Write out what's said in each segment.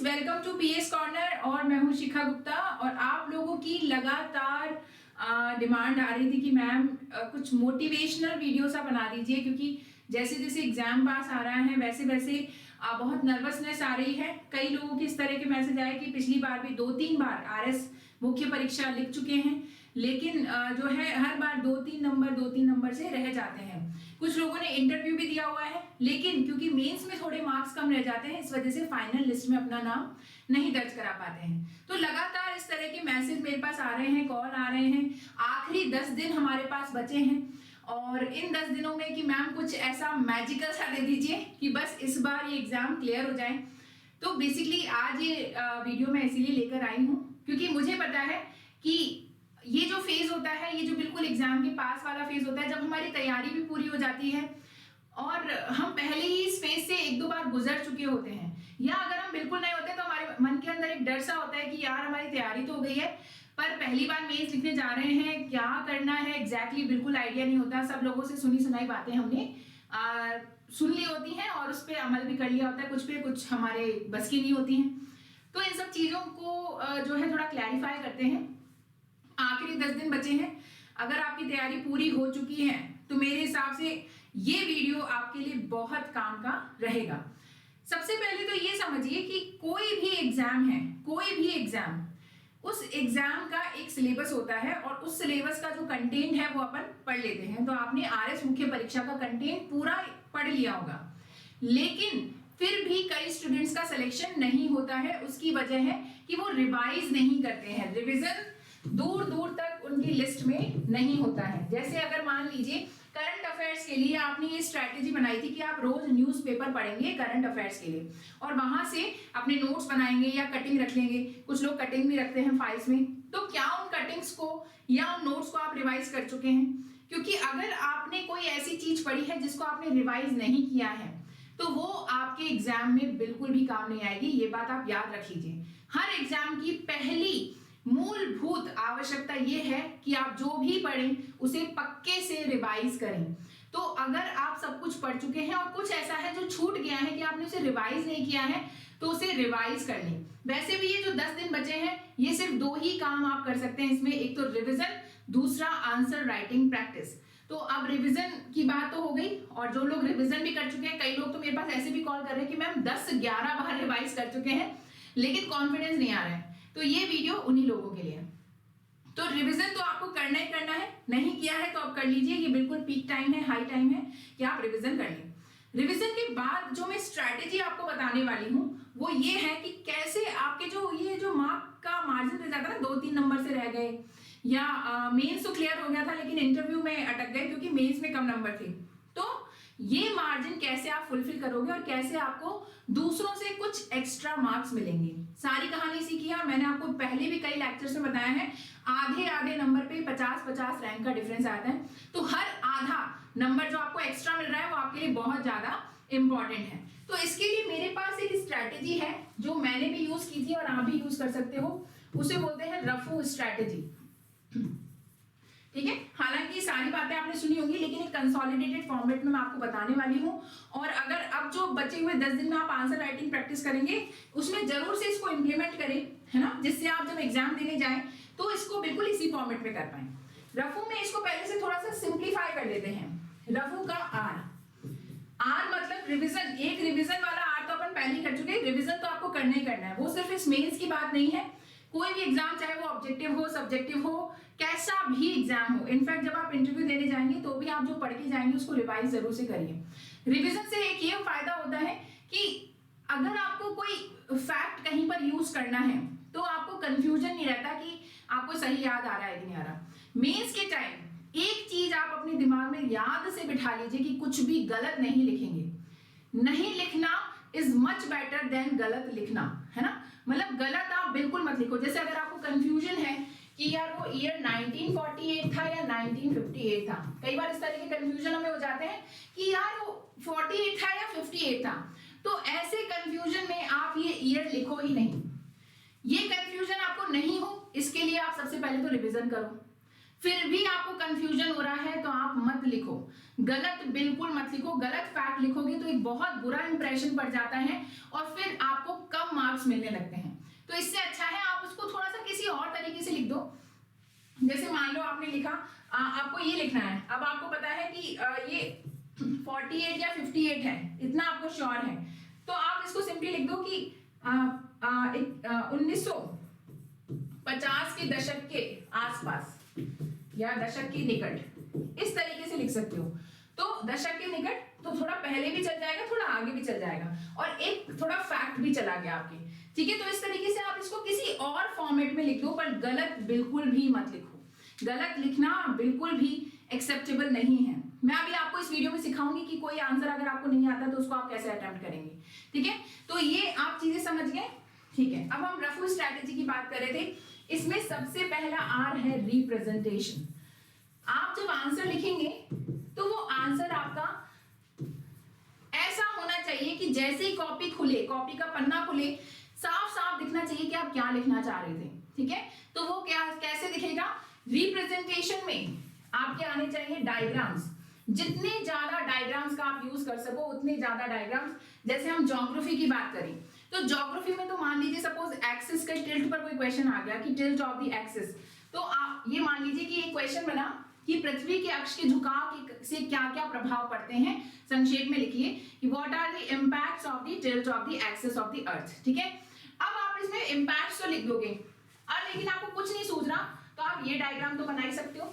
Welcome to PS corner और मैं हूं शिखा गुप्ता। और आप लोगों की लगातार डिमांड आ रही थी कि मैम कुछ मोटिवेशनल वीडियोस आप बना दीजिए, क्योंकि जैसे जैसे एग्जाम पास आ रहा है वैसे वैसे बहुत नर्वसनेस आ रही है। कई लोगों के इस तरह के मैसेज आए कि पिछली बार भी 2-3 बार आरएस मुख्य परीक्षा लिख चुके हैं, लेकिन जो है हर बार 2-3 नंबर से रह जाते हैं। कुछ लोगों ने इंटरव्यू भी दिया हुआ है, लेकिन क्योंकि मेंस में थोड़े मार्क्स कम रह जाते हैं, इस वजह से फाइनल लिस्ट में अपना नाम नहीं दर्ज करा पाते हैं। तो लगातार इस तरह के मैसेज मेरे पास आ रहे हैं, कॉल आ रहे हैं। आखिरी 10 दिन हमारे पास बचे हैं और इन 10 दिनों में कि मैम कुछ ऐसा मैजिकल सा दे दीजिए कि बस इस बार ये एग्जाम क्लियर हो जाए। तो बेसिकली आज ये वीडियो मैं इसीलिए लेकर आई हूँ क्योंकि मुझे पता है कि ये जो फेज होता है, ये जो बिल्कुल एग्जाम के पास वाला फेज होता है, जब हमारी तैयारी भी पूरी हो जाती है और हम पहले ही इस फेज से 1-2 बार गुजर चुके होते हैं, या अगर हम बिल्कुल नहीं होते तो हमारे मन के अंदर एक डर सा होता है कि यार हमारी तैयारी तो हो गई है पर पहली बार मेंस लिखने जा रहे हैं, क्या करना है एग्जैक्टली बिल्कुल आइडिया नहीं होता। सब लोगों से सुनी सुनाई बातें हमने सुन ली होती हैं और उस पर अमल भी कर लिया होता है, कुछ पे कुछ हमारे बस की नहीं होती हैं। तो इन सब चीजों को जो है थोड़ा क्लैरिफाई करते हैं। आखिरी 10 दिन बचे हैं। अगर आपकी तैयारी पूरी हो चुकी है तो मेरे हिसाब से ये वीडियो आपके लिए बहुत काम का रहेगा। सबसे पहले तो ये समझिए कि कोई भी एग्जाम है, कोई भी एग्जाम, उस एग्जाम का एक सिलेबस होता है और उस सिलेबस का जो कंटेंट है वो अपन पढ़ लेते हैं। तो आपने आरएस मुख्य परीक्षा का कंटेंट पूरा पढ़ लिया होगा, लेकिन फिर भी कई स्टूडेंट्स का सिलेक्शन नहीं होता है। उसकी वजह है कि वो रिवाइज नहीं करते हैं, रिविजन दूर दूर तक उनकी लिस्ट में नहीं होता है। जैसे अगर मान लीजिए करंट अफेयर्स के लिए आपने ये स्ट्रैटेजी बनाई थी कि आप रोज न्यूज़पेपर पढ़ेंगे करंट अफेयर्स के लिए और वहां से अपने नोट्स बनाएंगे या कटिंग रख लेंगे। कुछ लोग कटिंग भी रखते हैं फाइल्स में। तो क्या उन कटिंग्स को या उन नोट्स को आप रिवाइज कर चुके हैं? क्योंकि अगर आपने कोई ऐसी चीज पढ़ी है जिसको आपने रिवाइज नहीं किया है तो वो आपके एग्जाम में बिल्कुल भी काम नहीं आएगी। ये बात आप याद रख लीजिए। हर एग्जाम की पहली मूलभूत आवश्यकता यह है कि आप जो भी पढ़ें उसे पक्के से रिवाइज करें। तो अगर आप सब कुछ पढ़ चुके हैं और कुछ ऐसा है जो छूट गया है कि आपने उसे रिवाइज नहीं किया है तो उसे रिवाइज कर लें। वैसे भी ये जो 10 दिन बचे हैं ये सिर्फ 2 ही काम आप कर सकते हैं इसमें, एक तो रिविजन, दूसरा आंसर राइटिंग प्रैक्टिस। तो अब रिवीजन की बात तो हो गई और जो लोग रिवीजन भी कर चुके हैं, कई लोग तो मेरे पास ऐसे भी कॉल कर रहे हैं कि मैम 10-11 बार रिवाइज कर चुके हैं लेकिन कॉन्फिडेंस नहीं आ रहा है। तो ये वीडियो उन्हीं लोगों के लिए है। तो रिवीजन तो आपको करना ही करना है, नहीं किया है तो आप कर लीजिए। ये बिल्कुल पीक टाइम है, हाई टाइम है कि आप रिवीजन कर लें। रिवीजन के बाद जो मैं स्ट्रैटेजी आपको बताने वाली हूँ वो ये है कि कैसे आपके जो मार्क का मार्जिन रह जाता है ना, 2-3 नंबर से रह गए या मेंस तो क्लियर हो गया था लेकिन इंटरव्यू में अटक गए क्योंकि मेंस में कम नंबर थे, तो ये मार्जिन कैसे आप फुलफिल करोगे और कैसे आपको दूसरों से कुछ एक्स्ट्रा मार्क्स मिलेंगे। सारी कहानी सीखी है और मैंने आपको पहले भी कई लेक्चर्स में बताया है। आधे नंबर पे 50-50 रैंक का डिफरेंस आता है। तो हर आधा नंबर जो आपको एक्स्ट्रा मिल रहा है वो आपके लिए बहुत ज्यादा इंपॉर्टेंट है। तो इसके लिए मेरे पास एक स्ट्रैटेजी है जो मैंने भी यूज की थी और आप भी यूज कर सकते हो। उसे बोलते हैं रफू स्ट्रैटेजी। ठीक है, हालांकि सारी बातें आपने सुनी होंगी लेकिन एक कंसोलिडेटेड फॉर्मेट में मैं आपको बताने वाली हूं। और अगर अब जो बचे हुए 10 दिन में आप आंसर राइटिंग प्रैक्टिस करेंगे उसमें जरूर से इसको इंप्लीमेंट करें, है ना, जिससे आप जब एग्जाम देने जाएं तो इसको बिल्कुल इसी फॉर्मेट में कर पाए। रफू में इसको पहले से थोड़ा सा सिंप्लीफाई कर लेते हैं। रफू का आर मतलब रिविजन। एक रिविजन वाला आर तो अपन पहले ही कर चुके, रिविजन तो आपको करना ही करना है। वो सिर्फ इस मेंस की बात नहीं है, कोई भी एग्जाम चाहे वो ऑब्जेक्टिव हो, सब्जेक्टिव हो, कैसा भी एग्जाम हो, इनफैक्ट जब आप इंटरव्यू देने जाएंगे तो भी आप जो पढ़ के जाएंगे उसको रिवाइज जरूर से करिए। रिवीजन से एक ये फायदा होता है कि अगर आपको कोई फैक्ट कहीं पर यूज करना है तो आपको कंफ्यूजन नहीं रहता कि आपको सही याद आ रहा है कि नहीं आ रहा। मेंस के टाइम एक चीज आप अपने दिमाग में याद से बिठा लीजिए कि कुछ भी गलत नहीं लिखेंगे। नहीं लिखना इज मच बेटर देन गलत लिखना, है ना। मतलब गलत आप बिल्कुल मत लिखो। जैसे अगर आपको कंफ्यूजन है कि यार वो ईयर 1948 था या 1958 था, कई बार इस तरह के कंफ्यूजन हमें हो जाते हैं कि यार वो 48 था या 58 था, तो ऐसे कंफ्यूजन में आप ये ईयर लिखो ही नहीं। ये कंफ्यूजन आपको नहीं हो इसके लिए आप सबसे पहले तो रिवीजन करो। फिर भी आपको कंफ्यूजन हो रहा है तो आप मत लिखो, गलत बिल्कुल मत लिखो। गलत फैक्ट लिखोगे तो एक बहुत बुरा इंप्रेशन पड़ जाता है और फिर आपको कम मार्क्स मार्क्स मिलने लगते हैं। तो इससे अच्छा है आप उसको थोड़ा सा किसी और तरीके से लिख दो। जैसे मान लो आपने लिखा, आपको ये लिखना है, अब आपको पता है कि ये 48 या 58 है, इतना आपको श्योर है, तो आप इसको सिंपली लिख दो कि 1950 के दशक के आसपास या दशक के निकट, इस तरीके से लिख सकते हो। तो दशक के निकट तो थोड़ा पहले भी चल जाएगा, थोड़ा आगे भी चल जाएगा, और एक थोड़ा फैक्ट भी चला गया आपके, ठीक है। तो इस तरीके से आप इसको किसी और फॉर्मेट में लिख दो, पर गलत बिल्कुल भी मत लिखो। गलत लिखना बिल्कुल भी एक्सेप्टेबल नहीं है। मैं अभी आपको इस वीडियो में सिखाऊंगी कि कोई आंसर अगर आपको नहीं आता तो उसको आप कैसे अटेम्प्ट करेंगे, ठीक है। तो ये आप चीजें समझ गए, ठीक है। अब हम रफू स्ट्रैटेजी की बात कर रहे थे। इसमें सबसे पहला आर है रिप्रेजेंटेशन। आप जब आंसर लिखेंगे तो वो आंसर आपका ऐसा होना चाहिए कि जैसे ही कॉपी खुले, कॉपी का पन्ना खुले, साफ साफ दिखना चाहिए कि आप क्या लिखना चाह रहे थे, ठीक है। तो वो क्या कैसे दिखेगा? रिप्रेजेंटेशन में आपके आने चाहिए डायग्राम्स। जितने ज्यादा डायग्राम्स का आप यूज कर सको उतने ज्यादा डायग्राम्स। जैसे हम ज्योग्राफी की बात करें तो ज्योग्राफी में तो मान लीजिए सपोज एक्सिस के टिल्ट पर कोई क्वेश्चन आ गया कि टिल्ट ऑफ द एक्सिस, तो आप ये मान लीजिए कि एक क्वेश्चन बना कि पृथ्वी के अक्ष के झुकाव से क्या क्या प्रभाव पड़ते हैं। संक्षेप में लिखिए कि what are the impacts of the tilt of the axis of the earth, ठीक है। अब आप इसमें इंपैक्ट्स तो लिख दोगे, और लेकिन आपको कुछ नहीं सूझ रहा तो आप ये डायग्राम तो बना ही सकते हो।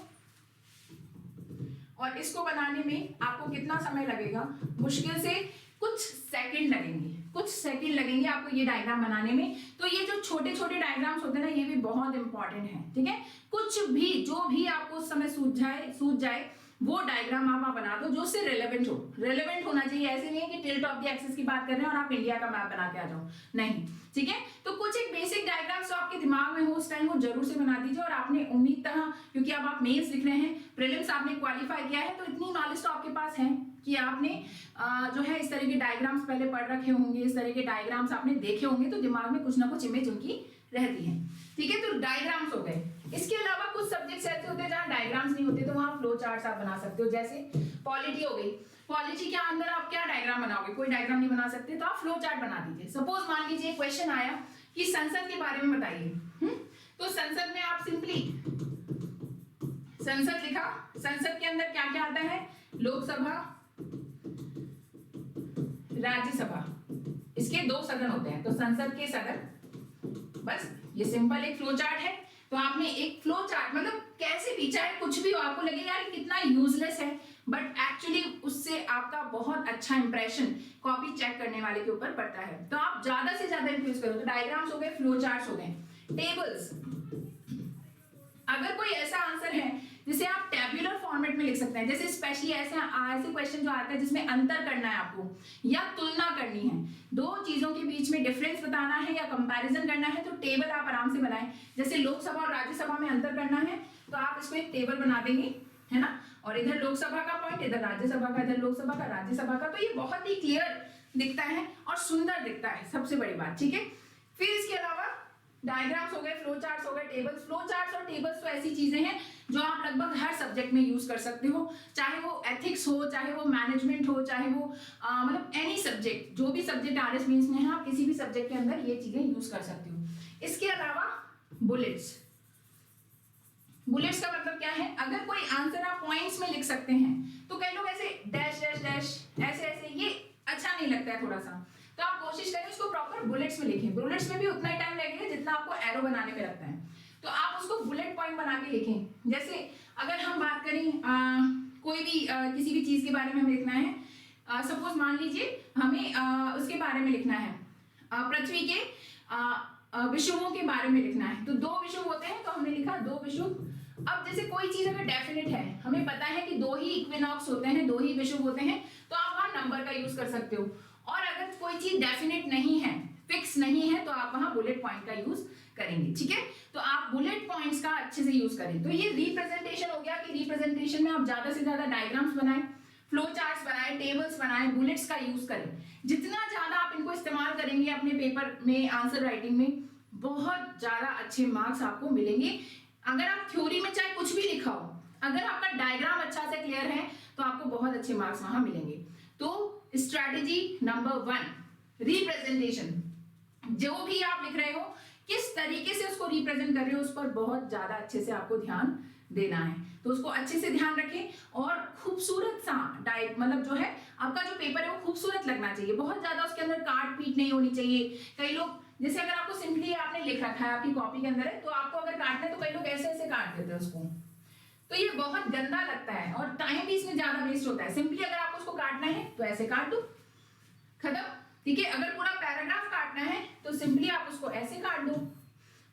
और इसको बनाने में आपको कितना समय लगेगा? मुश्किल से कुछ सेकंड लगेंगे, कुछ सेकंड लगेंगे आपको ये डायग्राम बनाने में। तो ये जो छोटे छोटे डायग्राम्स होते हैं ना, ये भी बहुत इंपॉर्टेंट है, ठीक है। कुछ भी जो भी आपको उस समय सूझ जाए वो डायग्राम आप बना दो जो उससे रेलेवेंट हो। रेलेवेंट होना चाहिए, ऐसे नहीं है कि टिल्ट ऑफ द एक्सिस की बात कर रहे हैं और आप इंडिया का मैप बना के आ जाओ, नहीं, ठीक है। तो कुछ एक बेसिक डायग्राम्स जो आपके दिमाग में हो उस टाइम वो जरूर से बना दीजिए। और आपने उम्मीद था, क्योंकि अब आप मेंस लिख रहे हैं, प्रीलिम्स आपने क्वालिफाई किया है, तो इतनी नॉलेज तो आपके पास है कि आपने जो है इस तरह के डायग्राम्स पहले पढ़ रखे होंगे, इस तरह के डायग्राम्स आपने देखे होंगे, तो दिमाग में कुछ ना कुछ इमेज उनकी रहती है, ठीक है। तो डायग्राम्स हो गए। इसके अलावा कुछ सब्जेक्ट्स ऐसे होते हैं जहाँ डायग्राम्स नहीं होते, तो वहाँ फ्लो चार्ट्स आप बना सकते हो। जैसे पॉलिटी हो गई, पॉलिटी के अंदर आप क्या डायग्राम बनाओगे? कोई डायग्राम नहीं बना सकते, तो आप फ्लो चार्ट बना दीजिए। सपोज मान लीजिए क्वेश्चन आया कि संसद के बारे में बताइए, तो संसद में आप सिंपली संसद लिखा। संसद के अंदर क्या क्या आता है? लोकसभा, राज्यसभा, इसके 2 सदन होते हैं, तो संसद के सदन। बस ये सिंपल एक फ्लो चार्ट है। तो आपने एक फ्लो चार्ट, मतलब कैसे भी, चाहे कुछ भी हो, आपको लगे यार कितना यूजलेस है, बट एक्चुअली उससे आपका बहुत अच्छा इंप्रेशन कॉपी चेक करने वाले के ऊपर पड़ता है। तो आप ज्यादा से ज्यादा इन्फ्लुएंस करो। तो डायग्राम्स हो गए, फ्लो चार्ट्स हो गए, टेबल्स। अगर कोई ऐसा आंसर है जिसे आप टैब्यूलर फॉर्मेट में लिख सकते हैं, जैसे स्पेशली ऐसे क्वेश्चन जो आता है जिसमें अंतर करना है आपको या तुलना करनी है, 2 चीजों के बीच में डिफरेंस बताना है या कंपैरिजन करना है, तो टेबल आप आराम से बनाएं। जैसे लोकसभा और राज्यसभा में अंतर करना है तो आप इसमें एक टेबल बना देंगे, है ना। और इधर लोकसभा का पॉइंट, इधर राज्यसभा का, इधर लोकसभा का, राज्यसभा का, तो ये बहुत ही क्लियर दिखता है और सुंदर दिखता है, सबसे बड़ी बात, ठीक है। फिर इसके अलावा डायग्राम्स हो गए, फ्लो चार्ट्स हो गए, टेबल्स। फ्लो चार्ट्स और टेबल्स तो ऐसी चीजें हैं जो आप लगभग हर सब्जेक्ट में यूज कर सकते हो, चाहे वो एथिक्स हो, चाहे वो मैनेजमेंट हो, चाहे वो मतलब एनी सब्जेक्ट, जो भी सब्जेक्ट आरएस मींस में है, आप किसी भी सब्जेक्ट के अंदर ये चीजें यूज कर सकते हो। इसके अलावा बुलेट्स। बुलेट्स का मतलब क्या है? अगर कोई आंसर आप पॉइंट्स में लिख सकते हैं, तो कई लोग ऐसे डैश डैश डैश ऐसे ऐसे, ये अच्छा नहीं लगता है थोड़ा सा, तो आप कोशिश करें उसको प्रॉपर बुलेट्स में लिखें। बुलेट्स में भी उतना ही टाइम लगेगा जितना आपको एरो बनाने में लगता है, तो आप उसको बुलेट पॉइंट बना के लिखें। जैसे अगर हम बात करें कोई भी किसी भी चीज के बारे में हमें लिखना है, सपोज मान लीजिए हमें उसके बारे में लिखना है, पृथ्वी के विषुवों के बारे में लिखना है, तो 2 विषुव होते हैं, तो हमने लिखा 2 विषुव। अब जैसे कोई चीज अगर डेफिनेट है, हमें पता है कि 2 ही इक्विनॉक्स होते हैं, 2 ही विषुव होते हैं, तो आप वहां नंबर का यूज कर सकते हो। और अगर कोई चीज डेफिनेट नहीं है, फिक्स नहीं है, तो आप वहां बुलेट पॉइंट का यूज करेंगे, ठीक है। तो आप बुलेट पॉइंट्स का अच्छे से यूज करें। तो ये रिप्रेजेंटेशन हो गया कि रिप्रेजेंटेशन में आप ज्यादा से ज्यादा डायग्राम्स बनाएं, फ्लो चार्ट्स बनाएं, टेबल्स बनाएं, बुलेट्स का यूज करें। जितना ज्यादा आप इनको इस्तेमाल करेंगे अपने पेपर में, आंसर राइटिंग में, बहुत ज्यादा अच्छे मार्क्स आपको मिलेंगे। अगर आप थ्योरी में चाहे कुछ भी लिखा हो, अगर आपका डायग्राम अच्छा से क्लियर है तो आपको बहुत अच्छे मार्क्स वहां मिलेंगे। तो स्ट्रैटेजी नंबर 1, रिप्रेजेंटेशन। जो भी आप लिख रहे हो किस तरीके से उसको रिप्रेजेंट कर रहे हो उस पर बहुत ज्यादा अच्छे से आपको ध्यान देना है। तो उसको अच्छे से ध्यान रखें और खूबसूरत सा टाइप, मतलब जो है आपका जो पेपर है वो खूबसूरत लगना चाहिए, बहुत ज्यादा उसके अंदर काट पीट नहीं होनी चाहिए। कई लोग जैसे अगर आपको सिंपली आपने लिख रखा है आपकी कॉपी के अंदर है तो आपको अगर काटना है तो कई लोग ऐसे ऐसे काट देते हैं उसको, तो ये बहुत गंदा लगता है और टाइम भी इसमें ज्यादा वेस्ट होता है। सिंपली अगर आपको उसको काटना है तो ऐसे काट दो, खत्म। ठीक है, अगर पूरा पैराग्राफ काटना है तो सिंपली आप उसको ऐसे काट दो।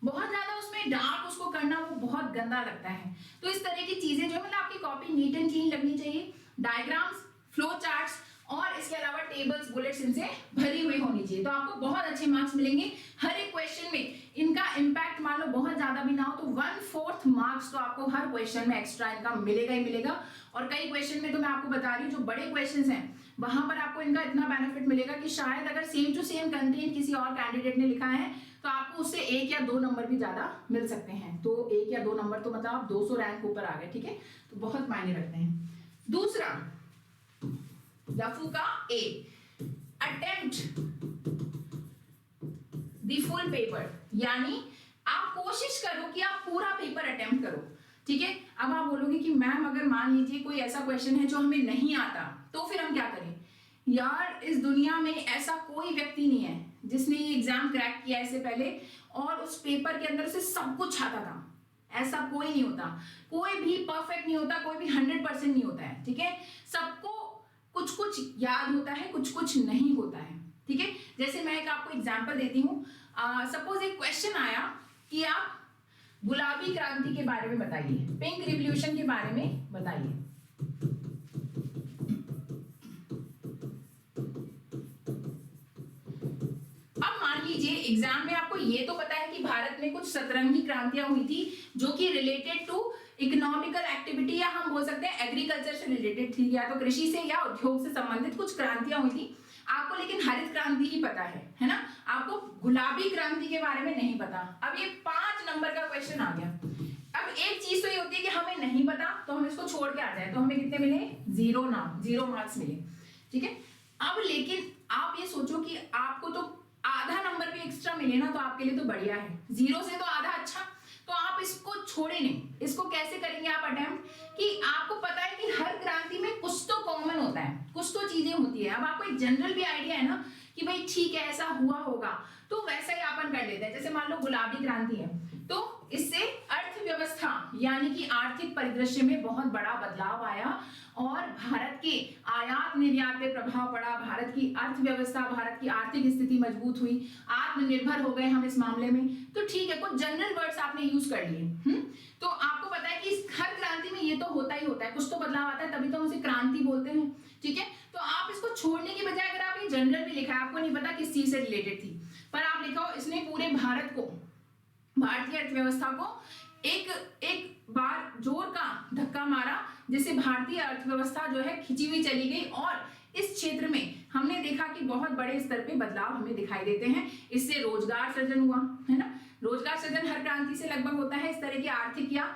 बहुत ज्यादा उसमें डार्क उसको करना वो बहुत गंदा लगता है। तो इस तरह की चीजें जो मतलब आपकी कॉपी नीट एंड क्लीन लगनी चाहिए। डायग्राम्स, फ्लो चार्ट्स और इसके अलावा टेबल्स, बुलेट्स इनसे भरी हुई होनी चाहिए, तो आपको बहुत अच्छे मार्क्स मिलेंगे हर एक क्वेश्चन में। इनका इम्पैक्ट मान लो बहुत ज्यादा भी ना हो तो 1/4 मार्क्स तो आपको हर क्वेश्चन में एक्स्ट्रा इनका मिलेगा ही मिलेगा। और कई क्वेश्चन में तो मैं आपको बता रही हूँ जो बड़े क्वेश्चन हैं वहां पर आपको इनका इतना बेनिफिट मिलेगा कि शायद अगर सेम टू सेम कंटेंट किसी और कैंडिडेट ने लिखा है तो आपको उससे 1 या 2 नंबर भी ज्यादा मिल सकते हैं। तो 1 या 2 नंबर तो मतलब आप 200 रैंक ऊपर आ गए, ठीक है, तो बहुत मायने रखते हैं। दूसरा रफू का ए, अटेम्प्ट द फुल पेपर, यानी आप कोशिश करो कि आप पूरा पेपर अटेम्प्ट करो। ठीक है, अब आप बोलोगे कि मैम अगर मान लीजिए कोई ऐसा क्वेश्चन है जो हमें नहीं आता तो फिर हम क्या करें? यार इस दुनिया में ऐसा कोई व्यक्ति नहीं है जिसने ये एग्जाम क्रैक किया इससे पहले और उस पेपर के अंदर से सब कुछ आता था, ऐसा कोई नहीं होता। कोई भी परफेक्ट नहीं होता, कोई भी 100% नहीं होता है। ठीक है, सबको कुछ कुछ याद होता है, कुछ कुछ नहीं होता है। ठीक है, जैसे मैं एक आपको एग्जांपल देती हूँ। सपोज एक क्वेश्चन आया कि आप गुलाबी क्रांति के बारे में बताइए, पिंक रिवॉल्यूशन के बारे में बताइए। अब मान लीजिए एग्जाम में आपको ये तो पता है कि भारत में कुछ सतरंगी क्रांतियां हुई थी जो कि रिलेटेड टू इकोनॉमिकल एक्टिविटी, या हम बोल सकते हैं एग्रीकल्चर से रिलेटेड थी, या तो कृषि से या उद्योग से संबंधित कुछ क्रांतियां हुई थी। आपको लेकिन हरित क्रांति ही पता है ना, आपको गुलाबी क्रांति के बारे में नहीं पता। अब ये 5 नंबर का क्वेश्चन आ गया। अब एक चीज तो ये होती है कि हमें नहीं पता तो हम इसको छोड़ के आ जाए, तो हमें कितने मिले? 0 मार्क्स मिले। ठीक है, अब लेकिन आप ये सोचो कि आपको तो आधा नंबर भी एक्स्ट्रा मिले ना तो आपके लिए तो बढ़िया है, 0 से तो आधा अच्छा। तो आप इसको छोड़े नहीं, इसको कैसे करेंगे आप अटेम्प्ट, कि आपको पता है कि हर क्रांति में कुछ तो कॉमन होता है, कुछ तो चीजें होती है। अब आपको एक जनरल भी आइडिया है ना कि भाई ठीक है ऐसा हुआ होगा, तो वैसा ही अपन कर लेते हैं। जैसे मान लो गुलाबी क्रांति है तो इससे अर्थव्यवस्था यानी कि आर्थिक परिदृश्य में बहुत बड़ा बदलाव आया और भारत के आयात निर्यात पे प्रभाव पड़ा, भारत की अर्थव्यवस्था, भारत की आर्थिक स्थिति मजबूत हुई, आत्मनिर्भर हो गए हम इस मामले में। तो ठीक है, कुछ जनरल वर्ड्स आपने यूज कर लिए। तो आपको पता है कि हर क्रांति में ये तो होता ही होता है, कुछ तो बदलाव आता है, तभी तो हम उसे क्रांति बोलते हैं। ठीक है, तो आप इसको छोड़ने की बजाय अगर आप ये जनरल भी लिखा है, आपको नहीं पता किस चीज से रिलेटेड थी, पर आप लिखो इसने पूरे भारत को, भारतीय अर्थव्यवस्था को एक बार जोर का धक्का मारा, जिससे भारतीय अर्थव्यवस्था जो है खिंची हुई चली गई और इस क्षेत्र में हमने देखा कि बहुत बड़े स्तर पे बदलाव हमें दिखाई देते हैं। इससे रोजगार सृजन हुआ, है ना, रोजगार सृजन हर क्रांति से लगभग होता है। इस तरह की आर्थिक या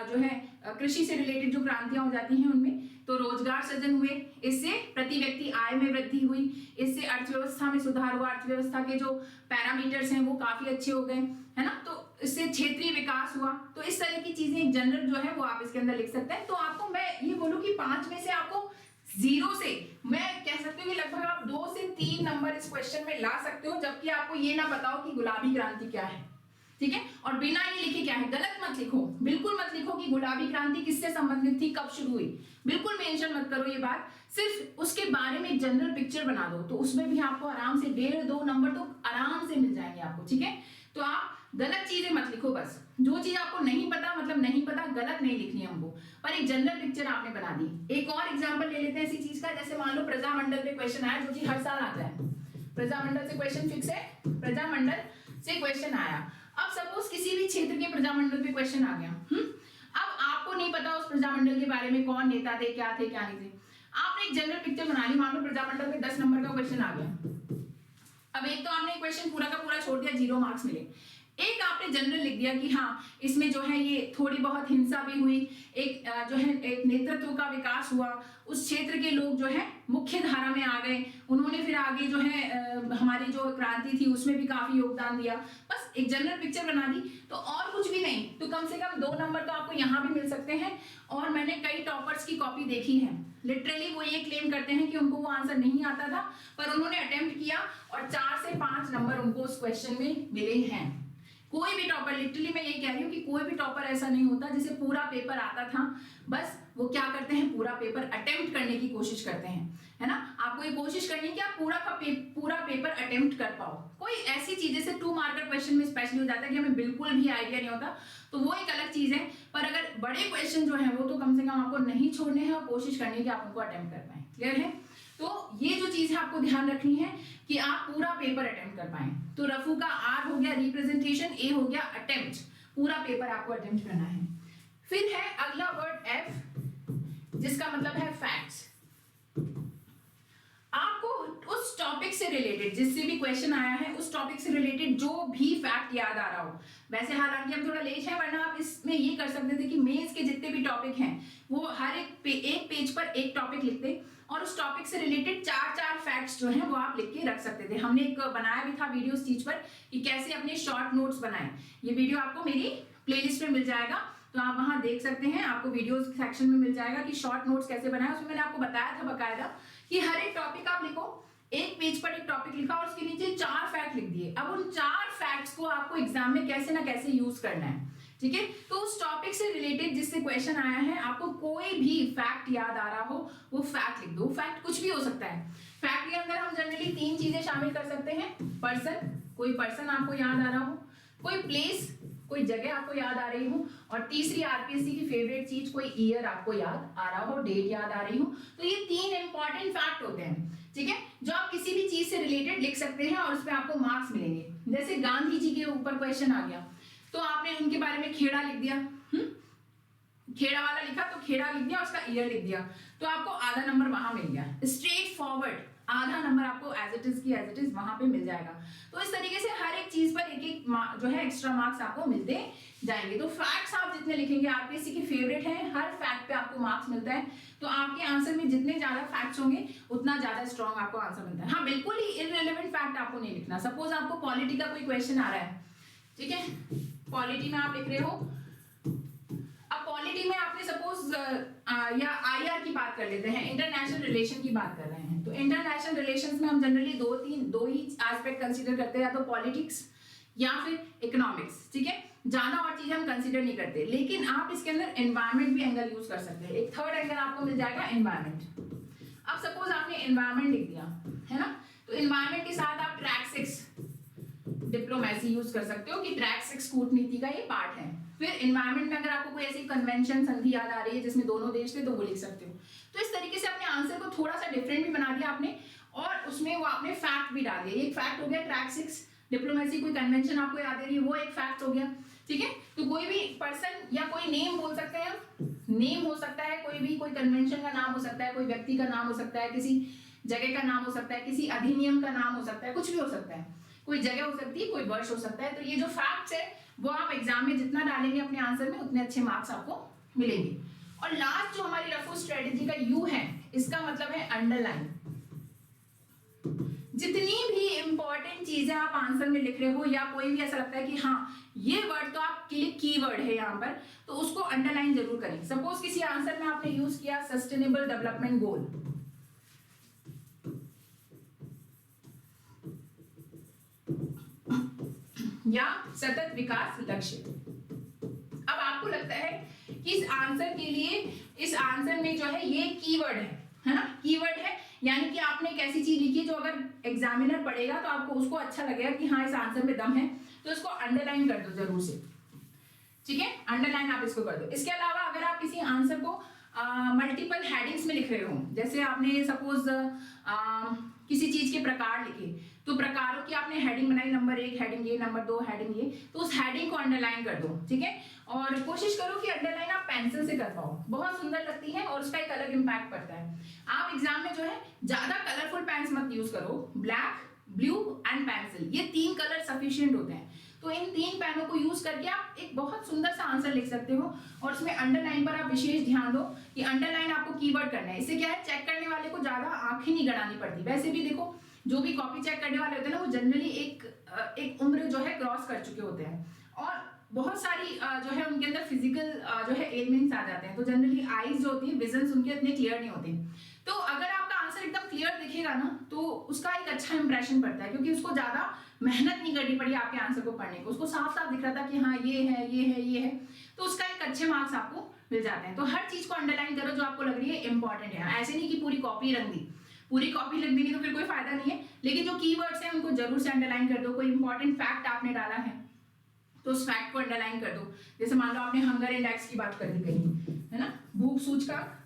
जो है कृषि से रिलेटेड जो क्रांतियां हो जाती हैं उनमें तो रोजगार सृजन हुए, इससे प्रति व्यक्ति आय में वृद्धि हुई, इससे अर्थव्यवस्था में सुधार हुआ, अर्थव्यवस्था के जो पैरामीटर्स हैं वो काफी अच्छे हो गए, है ना, तो इससे क्षेत्रीय विकास हुआ। तो इस तरह की चीजें जनरल जो है वो आप इसके अंदर लिख सकते हैं। तो आपको मैं ये बोलूं कि 5 में से आपको 0 से मैं कह सकती हूँ कि लगभग आप 2 से 3 नंबर इस क्वेश्चन में ला सकते हो, जबकि आपको ये ना पता हो कि गुलाबी क्रांति क्या है। ठीक है, और बिना ये लिखे क्या है, गलत मत लिखो, बिल्कुल मत लिखो कि गुलाबी क्रांति किससे संबंधित थी, कब शुरू हुई, बिल्कुल मेंशन मत करो ये बात। सिर्फ उसके बारे में एक जनरल पिक्चर बना दो, तो उसमें भी आपको आराम से 1.5-2 नंबर तो आराम से मिल जाएंगे आपको। ठीक है, तो आप गलत चीजें मत लिखो, बस जो चीज आपको नहीं पता मतलब नहीं पता, गलत नहीं लिखनी है हमको, पर एक जनरल पिक्चर आपने बना दी। एक और एग्जांपल ले लेते हैं इसी चीज का। जैसे मान लो प्रजामंडल पे क्वेश्चन आया, जो कि हर साल आता है, प्रजामंडल से क्वेश्चन फिक्स है, प्रजामंडल से क्वेश्चन आया। अब सपोज किसी भी क्षेत्र के प्रजामंडल पे क्वेश्चन आ गया, अब आपको नहीं पता उस प्रजामंडल के बारे में कौन नेता थे, क्या थे, क्या नहीं थे। आपने एक जनरल पिक्चर बना ली, मान लो प्रजामंडल में 10 नंबर का क्वेश्चन आ गया। अब एक तो आपने क्वेश्चन पूरा का पूरा छोड़ दिया, 0 मार्क्स मिले। एक आपने जनरल लिख दिया कि हाँ इसमें जो है ये थोड़ी बहुत हिंसा भी हुई, एक जो है एक नेतृत्व का विकास हुआ, उस क्षेत्र के लोग जो है मुख्य धारा में आ गए, उन्होंने फिर आगे जो है हमारी जो क्रांति थी उसमें भी काफी योगदान दिया, बस एक जनरल पिक्चर बना दी, तो और कुछ भी नहीं, तो कम से कम 2 नंबर तो आपको यहाँ भी मिल सकते हैं। और मैंने कई टॉपर्स की कॉपी देखी है, लिटरली वो ये क्लेम करते हैं कि उनको वो आंसर नहीं आता था, पर उन्होंने अटेम्प्ट किया और 4 से 5 नंबर उनको उस क्वेश्चन में मिले हैं। कोई भी टॉपर, लिटरली मैं ये कह रही हूँ कि कोई भी टॉपर ऐसा नहीं होता जिसे पूरा पेपर आता था, बस वो क्या करते हैं, पूरा पेपर अटेम्प्ट करने की कोशिश करते हैं, है ना। आपको ये कोशिश करनी है कि आप पूरा पेपर अटेम्प्ट कर पाओ। कोई ऐसी चीज जैसे 2 मार्कर क्वेश्चन में स्पेशली हो जाता है कि हमें बिल्कुल भी आइडिया नहीं होता, तो वो एक अलग चीज है, पर अगर बड़े क्वेश्चन जो है वो तो कम से कम आपको नहीं छोड़ने हैं और कोशिश करनी है कि आप उनको अटेम्प्ट कर पाए। क्लियर है। तो ये जो चीज है आपको ध्यान रखनी है कि आप पूरा पेपर अटेम्प्ट कर पाए। तो रफू का आर हो गया रिप्रेजेंटेशन, ए हो गया अटेम्प्ट, पूरा पेपर आपको अटेम्प्ट करना है। फिर है अगला वर्ड एफ, जिसका मतलब है फैक्ट्स। आपको उस टॉपिक से रिलेटेड, जिससे भी क्वेश्चन आया है उस टॉपिक से रिलेटेड जो भी फैक्ट याद आ रहा हो, वैसे हालांकि हम थोड़ा लेट है, वरना आप इसमें ये कर सकते थे कि मेंस के जितने भी टॉपिक हैं वो हर एक पेज पर एक टॉपिक लिखते और उस टॉपिक से रिलेटेड 4 फैक्ट्स जो हैं वो आप लिख के रख सकते थे। हमने एक बनाया भी था वीडियो इस चीज पर कि कैसे अपने शॉर्ट नोट्स बनाएं। ये वीडियो आपको मेरी प्लेलिस्ट में मिल जाएगा, तो आप वहां देख सकते हैं, आपको वीडियोस सेक्शन में मिल जाएगा कि शॉर्ट नोट्स कैसे बनाएं। उसमें मैंने आपको बताया था बकायदा कि हर एक टॉपिक आप लिखो, एक पेज पर एक टॉपिक लिखा और उसके नीचे 4 फैक्ट लिख दिए। अब उन 4 फैक्ट्स को आपको एग्जाम में कैसे ना कैसे यूज करना है, ठीक है। तो उस टॉपिक से रिलेटेड जिससे क्वेश्चन आया है, आपको कोई भी फैक्ट याद आ रहा हो वो फैक्ट लिख दो। फैक्ट कुछ भी हो सकता है। फैक्ट के अंदर हम जनरली 3 चीजें शामिल कर सकते हैं। पर्सन, कोई पर्सन आपको याद आ रहा हो, कोई प्लेस, कोई जगह आपको याद आ रही हो, और तीसरी आरपीएससी की फेवरेट चीज, कोई ईयर आपको याद आ रहा हो, डेट याद आ रही हो। तो ये 3 इंपॉर्टेंट फैक्ट होते हैं, ठीक है, जो आप किसी भी चीज से रिलेटेड लिख सकते हैं और उसमें आपको मार्क्स मिलेंगे। जैसे गांधी जी के ऊपर क्वेश्चन आ गया तो आपने उनके बारे में खेड़ा लिख दिया, खेड़ा वाला लिखा तो खेड़ा लिख दिया, उसका ईयर लिख दिया, तो आपको आधा नंबर वहां मिल गया। स्ट्रेट फॉरवर्ड आधा नंबर आपको एज इट इज वहां पे मिल जाएगा। तो इस तरीके से हर एक चीज पर एक जो है एक्स्ट्रा मार्क्स आपको मिलते जाएंगे। तो फैक्ट्स आप जितने लिखेंगे, आरपीएससी के फेवरेट है, हर फैक्ट पे आपको मार्क्स मिलता है। तो आपके आंसर में जितने ज्यादा फैक्ट्स होंगे उतना ज्यादा स्ट्रॉन्ग आपको आंसर मिलता है। हाँ, बिल्कुल ही इररिलेवेंट फैक्ट आपको नहीं लिखना। सपोज आपको पॉलिटी का कोई क्वेश्चन आ रहा है, ठीक है, पॉलिटी में आप लिख रहे हो, अब पॉलिटी में आपने सपोज या आईआर की बात कर लेते हैं, इंटरनेशनल रिलेशन की बात कर रहे हैं। तो इंटरनेशनल रिलेशंस में हम जनरली दो ही एस्पेक्ट कंसीडर करते हैं, या तो पॉलिटिक्स या फिर इकोनॉमिक्स, ठीक है, ज्यादा और चीजें हम कंसीडर नहीं करते। लेकिन आप इसके अंदर एनवायरमेंट भी एंगल यूज कर सकते हैं। एक थर्ड एंगल आपको मिल जाएगा एनवायरमेंट। अब सपोज आपने एनवायरमेंट लिख दिया है ना, तो एनवायरमेंट के साथ आप ट्रैक 6 डिप्लोमेसी यूज कर सकते हो कि ट्रैक 6 कूटनीति का ये पार्ट है। फिर एनवायरमेंट में अगर आपको कोई ऐसी कन्वेंशन संधि याद आ रही है जिसमें दोनों देश थे तो वो लिख सकते हो। तो इस तरीके से अपने आंसर को थोड़ा सा डिफरेंट भी बना दिया आपने, और उसमें वो आपने फैक्ट भी डाल दिया। एक फैक्ट हो गया ट्रैक 6 डिप्लोमेसी, कोई कन्वेंशन आपको याद आ रही है, वो एक फैक्ट हो गया, ठीक है। तो कोई भी पर्सन या कोई नेम बोल सकते हैं, नेम हो सकता है कोई भी, कोई कन्वेंशन का नाम हो सकता है, कोई व्यक्ति का नाम हो सकता है, किसी जगह का नाम हो सकता है, किसी अधिनियम का नाम हो सकता है, कुछ भी हो सकता है, कोई जगह हो सकती है, कोई वर्ष हो सकता है। तो ये जो फैक्ट्स है वो आप एग्जाम में जितना डालेंगे अपने आंसर में उतने अच्छे मार्क्स आपको मिलेंगे। और लास्ट जो हमारी रफू स्ट्रेटेजी का यू है, इसका मतलब है अंडरलाइन। जितनी भी इंपॉर्टेंट चीजें आप आंसर में लिख रहे हो, या कोई भी ऐसा लगता है कि हाँ ये वर्ड तो आपके लिए कीवर्ड है यहाँ पर, तो उसको अंडरलाइन जरूर करें। सपोज किसी आंसर में आपने यूज किया सस्टेनेबल डेवलपमेंट गोल, या सतत विकास लक्ष्य। अब आपको लगता है कि इस आंसर के लिए, इस आंसर में जो है ये कीवर्ड है ना, कीवर्ड है, यानी कि आपने एक ऐसी चीज लिखी है जो अगर एग्जामिनर पढ़ेगा तो आपको उसको अच्छा लगेगा कि हाँ इस आंसर में दम है, तो इसको अंडरलाइन कर दो जरूर से, ठीक है, अंडरलाइन आप इसको कर दो। इसके अलावा अगर आप किसी आंसर को मल्टीपल हेडिंग्स में लिख रहे हो, जैसे आपने सपोज किसी चीज के प्रकार लिखे, तो प्रकारों की आपने हेडिंग बनाई, नंबर 1 हेडिंग ये, नंबर 2 हेडिंग ये, तो उस हेडिंग को अंडरलाइन कर दो, ठीक है। और कोशिश करो कि अंडरलाइन आप पेंसिल से कर पाओ, बहुत सुंदर लगती है और उसका एक अलग इम्पैक्ट पड़ता है। आप एग्जाम में जो है ज्यादा कलरफुल पेन्स मत यूज करो, ब्लैक, ब्लू एंड पेंसिल, ये 3 कलर सफिशिएंट होते हैं। तो इन 3 पेनों को यूज करके आप एक बहुत सुंदर सा आंसर लिख सकते हो। और उसमें अंडरलाइन पर आप विशेष ध्यान दो कि अंडरलाइन आपको कीवर्ड करना है। इससे क्या है, चेक करने वाले को ज्यादा आंखें नहीं गड़ानी पड़ती। वैसे भी देखो, जो भी कॉपी चेक करने वाले होते हैं ना, वो जनरली एक उम्र जो है क्रॉस कर चुके होते हैं और बहुत सारी जो है उनके अंदर फिजिकल जो है एलिमेंट्स आ जाते हैं। तो जनरली आईज जो होती है, विजन्स उनके इतने क्लियर नहीं होते। तो अगर आपका आंसर एकदम क्लियर दिखेगा ना, तो उसका एक अच्छा इंप्रेशन पड़ता है, क्योंकि उसको ज्यादा मेहनत नहीं करनी पड़ी आपके आंसर को पढ़ने को। उसको साफ साफ दिख रहा था कि हाँ ये है, ये है, ये है, तो उसका एक अच्छे मार्क्स आपको मिल जाते हैं। तो हर चीज को अंडरलाइन करो जो आपको लग रही है इंपॉर्टेंट है। ऐसे नहीं कि पूरी कॉपी रख दी, पूरी कॉपी लिख देंगे तो फिर कोई फायदा नहीं है। लेकिन जो कीवर्ड्स हैं उनको जरूर से अंडरलाइन कर दो। कोई इंपॉर्टेंट फैक्ट आपने डाला है तो उस फैक्ट को अंडरलाइन कर दो। जैसे मान लो आपने हंगर इंडेक्स की बात कर दी कहीं, है ना, भूख सूचकांक,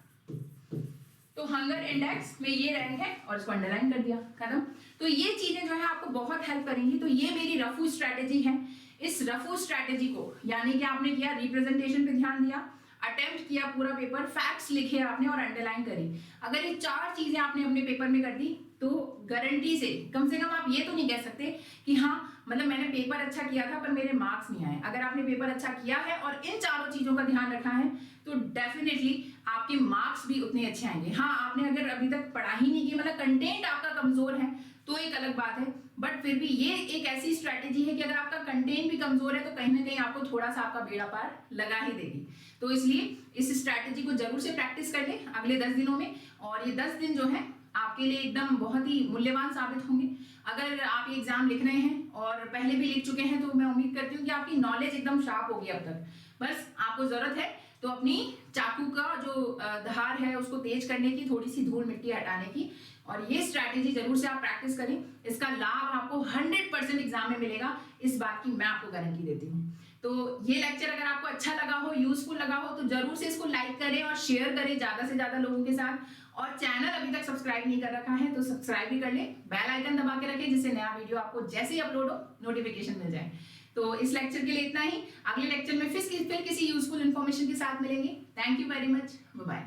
तो हंगर इंडेक्स में ये रैंक है और इसको अंडरलाइन कर दिया, खत्म। तो ये चीजें जो है आपको बहुत हेल्प करेंगी। तो ये मेरी रफू स्ट्रेटेजी है। इस रफू स्ट्रेटेजी को, यानी कि आपने किया रिप्रेजेंटेशन पे ध्यान दिया, अटेम्प्ट किया पूरा पेपर, फैक्ट्स लिखे आपने और अंडरलाइन करी। अगर ये 4 चीजें आपने अपने पेपर में कर दी तो गारंटी से कम आप ये तो नहीं कह सकते कि हाँ मतलब मैंने पेपर अच्छा किया था पर मेरे मार्क्स नहीं आए। अगर आपने पेपर अच्छा किया है और इन 4 चीजों का ध्यान रखा है तो डेफिनेटली आपके मार्क्स भी उतने अच्छे आएंगे। हाँ, आपने अगर अभी तक पढ़ा ही नहीं किया, मतलब कंटेंट आपका कमजोर है तो एक अलग बात है, बट फिर भी ये एक ऐसी स्ट्रैटेजी है कि अगर आपका कंटेंट भी कमजोर है तो कहीं ना कहीं आपको थोड़ा सा आपका बेड़ा पार लगा ही देगी। तो इसलिए इस स्ट्रैटेजी को जरूर से प्रैक्टिस कर लें अगले 10 दिनों में, और ये 10 दिन जो है आपके लिए एकदम बहुत ही मूल्यवान साबित होंगे। अगर आप ये एग्जाम लिख रहे हैं और पहले भी लिख चुके हैं तो मैं उम्मीद करती हूँ कि आपकी नॉलेज एकदम शार्प होगी अब तक। बस आपको जरूरत है तो अपनी चाकू का जो धार है उसको तेज करने की, थोड़ी सी धूल मिट्टी हटाने की, और ये स्ट्रैटेजी जरूर से आप प्रैक्टिस करें। इसका लाभ आपको 100% एग्जाम में मिलेगा, इस बात की मैं आपको गारंटी देती हूँ। तो ये लेक्चर अगर आपको अच्छा लगा हो, यूजफुल लगा हो, तो जरूर से इसको लाइक करें और शेयर करें ज्यादा से ज्यादा लोगों के साथ। और चैनल अभी तक सब्सक्राइब नहीं कर रखा है तो सब्सक्राइब भी कर ले, बेल आइकन दबा के रखें जिससे नया वीडियो आपको जैसे ही अपलोड हो नोटिफिकेशन मिल जाए। तो इस लेक्चर के लिए इतना ही। अगले लेक्चर में फिर किसी यूजफुल इन्फॉर्मेशन के साथ मिलेंगे। Thank you very much, bye bye.